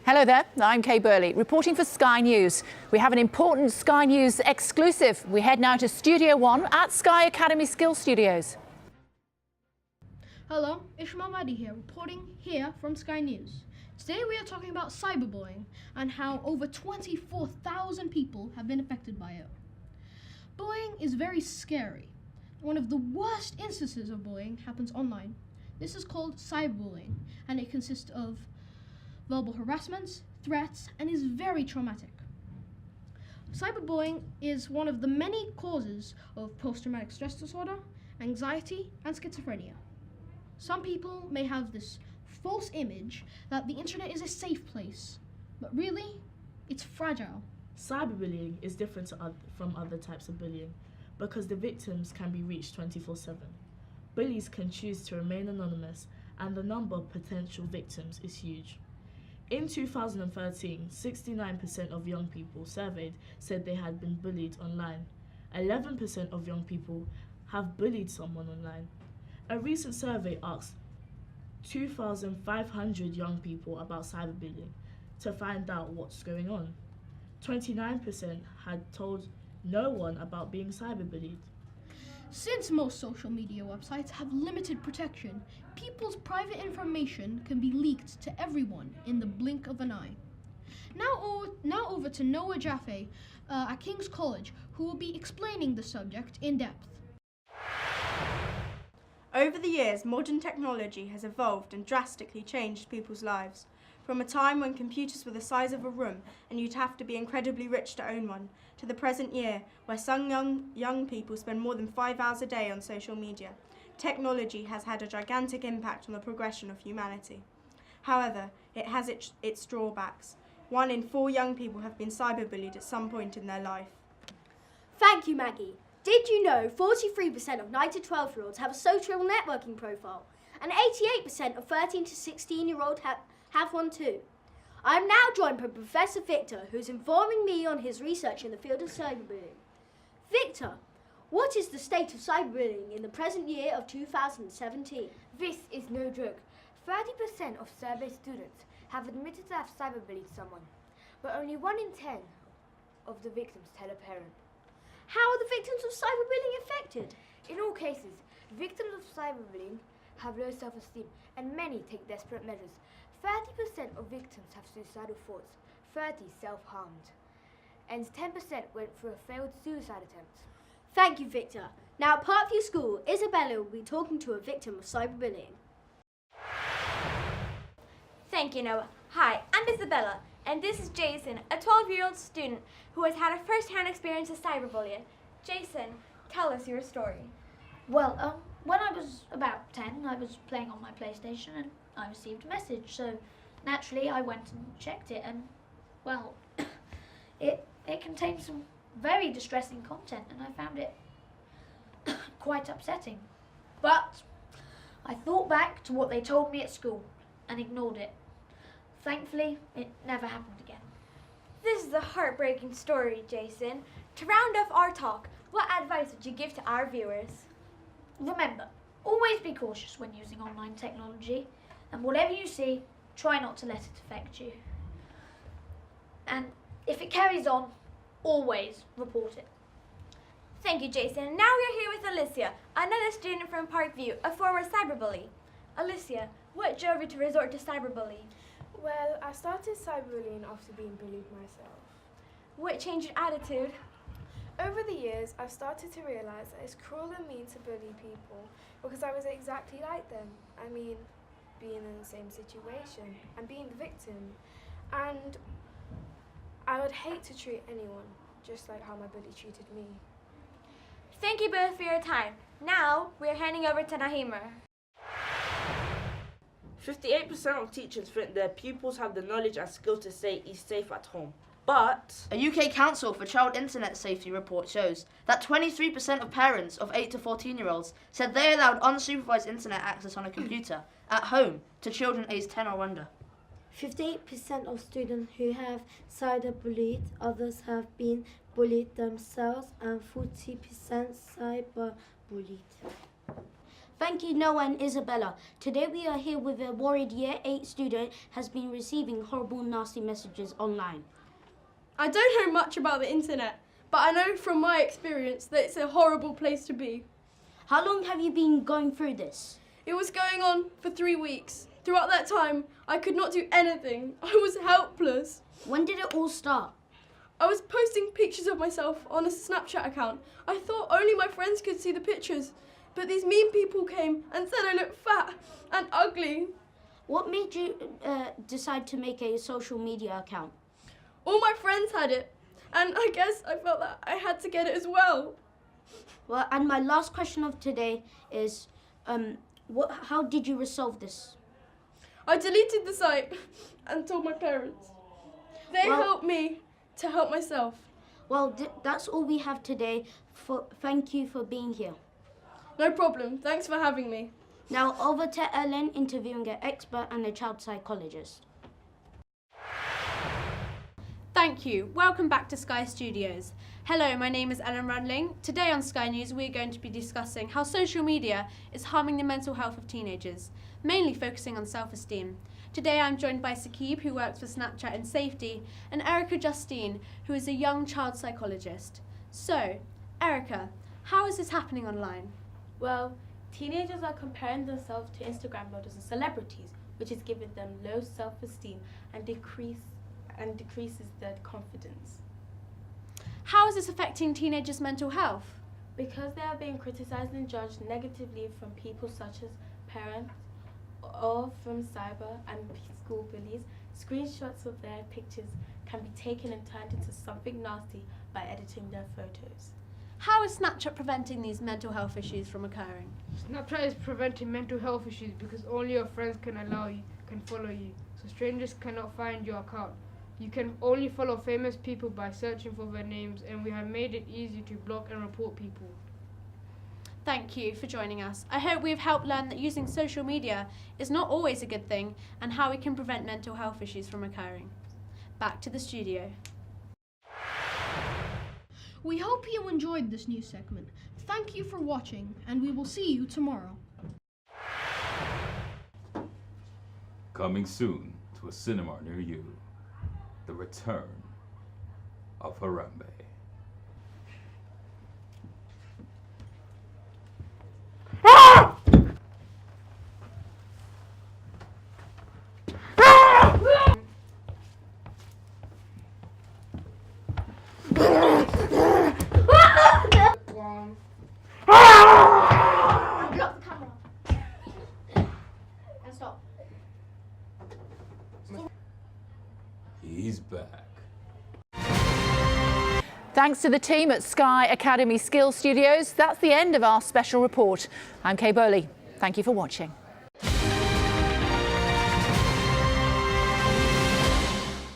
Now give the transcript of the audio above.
Hello there, I'm Kay Burley, reporting for Sky News. We have an important Sky News exclusive. We head now to Studio One at Sky Academy Skills Studios. Hello, Ishmael Mahdi here, reporting here from Sky News. Today we are talking about cyberbullying and how over 24,000 people have been affected by it. Bullying is very scary. One of the worst instances of bullying happens online. This is called cyberbullying, and it consists of verbal harassments, threats, and is very traumatic. Cyberbullying is one of the many causes of post-traumatic stress disorder, anxiety, and schizophrenia. Some people may have this false image that the internet is a safe place, but really, it's fragile. Cyberbullying is different from other types of bullying because the victims can be reached 24/7. Bullies can choose to remain anonymous, and the number of potential victims is huge. In 2013, 69% of young people surveyed said they had been bullied online. 11% of young people have bullied someone online. A recent survey asked 2,500 young people about cyberbullying to find out what's going on. 29% had told no one about being cyberbullied. Since most social media websites have limited protection, people's private information can be leaked to everyone in the blink of an eye. Now over to Noah Jaffe at King's College, who will be explaining the subject in depth. Over the years, modern technology has evolved and drastically changed people's lives. From a time when computers were the size of a room and you'd have to be incredibly rich to own one, to the present year where some young people spend more than 5 hours a day on social media. Technology has had a gigantic impact on the progression of humanity. However, it has its drawbacks. 1 in 4 young people have been cyberbullied at some point in their life. Thank you, Maggie. Did you know 43% of 9 to 12-year-olds have a social networking profile, and 88% of 13 to 16-year-olds have one too? I am now joined by Professor Victor, who is informing me on his research in the field of cyberbullying. Victor, what is the state of cyberbullying in the present year of 2017? This is no joke. 30% of survey students have admitted to have cyberbullied someone, but only 1 in 10 of the victims tell a parent. How are the victims of cyberbullying affected? In all cases, victims of cyberbullying have low self-esteem and many take desperate measures. 30% of victims have suicidal thoughts, 30% self-harmed, and 10% went through a failed suicide attempt. Thank you, Victor. Now at Parkview School, Isabella will be talking to a victim of cyberbullying. Thank you, Noah. Hi, I'm Isabella, and this is Jason, a 12-year-old student who has had a first-hand experience of cyberbullying. Jason, tell us your story. Well, when I was about 10, I was playing on my PlayStation and I received a message. So naturally, I went and checked it, and well, it contained some very distressing content, and I found it quite upsetting. But I thought back to what they told me at school and ignored it. Thankfully, it never happened again. This is a heartbreaking story, Jason. To round off our talk, what advice would you give to our viewers? Remember, always be cautious when using online technology, and whatever you see, try not to let it affect you. And if it carries on, always report it. Thank you, Jason. Now we are here with Alicia, another student from Parkview, a former cyberbully. Alicia, what drove you to resort to cyberbullying? Well, I started cyberbullying after being bullied myself. What changed your attitude? Over the years, I've started to realise that it's cruel and mean to bully people because I was exactly like them. I mean, being in the same situation and being the victim. And I would hate to treat anyone just like how my bully treated me. Thank you both for your time. Now, we're handing over to Naheema. 58% of teachers think their pupils have the knowledge and skill to say he's safe at home. But a UK Council for Child Internet Safety report shows that 23% of parents of 8 to 14-year-olds said they allowed unsupervised internet access on a computer at home to children aged 10 or under. 58% of students who have cyberbullied others have been bullied themselves, and 40% cyberbullied. Thank you, Noah and Isabella. Today we are here with a worried Year 8 student has been receiving horrible, nasty messages online. I don't know much about the internet, but I know from my experience that it's a horrible place to be. How long have you been going through this? It was going on for 3 weeks. Throughout that time, I could not do anything. I was helpless. When did it all start? I was posting pictures of myself on a Snapchat account. I thought only my friends could see the pictures, but these mean people came and said I looked fat and ugly. What made you decide to make a social media account? All my friends had it, and I guess I felt that I had to get it as well. Well, and my last question of today is, how did you resolve this? I deleted the site and told my parents. They helped me to help myself. Well, that's all we have today. Thank you for being here. No problem. Thanks for having me. Now over to Ellen interviewing an expert and a child psychologist. Thank you. Welcome back to Sky Studios. Hello, my name is Ellen Rudling. Today on Sky News we're going to be discussing how social media is harming the mental health of teenagers, mainly focusing on self-esteem. Today I'm joined by Sakib, who works for Snapchat and Safety, and Erica Justine, who is a young child psychologist. So, Erica, how is this happening online? Well, teenagers are comparing themselves to Instagram models and celebrities, which is giving them low self-esteem and decreases their confidence. How is this affecting teenagers' mental health? Because they are being criticized and judged negatively from people such as parents or from cyber and school bullies, screenshots of their pictures can be taken and turned into something nasty by editing their photos. How is Snapchat preventing these mental health issues from occurring? Snapchat is preventing mental health issues because only your friends can follow you, so strangers cannot find your account. You can only follow famous people by searching for their names, and we have made it easy to block and report people. Thank you for joining us. I hope we've helped learn that using social media is not always a good thing and how we can prevent mental health issues from occurring. Back to the studio. We hope you enjoyed this news segment. Thank you for watching, and we will see you tomorrow. Coming soon to a cinema near you, The Return of Harambe. Block the camera. And stop. He's back. Thanks to the team at Sky Academy Skills Studios, that's the end of our special report. I'm Kay Bowley. Thank you for watching.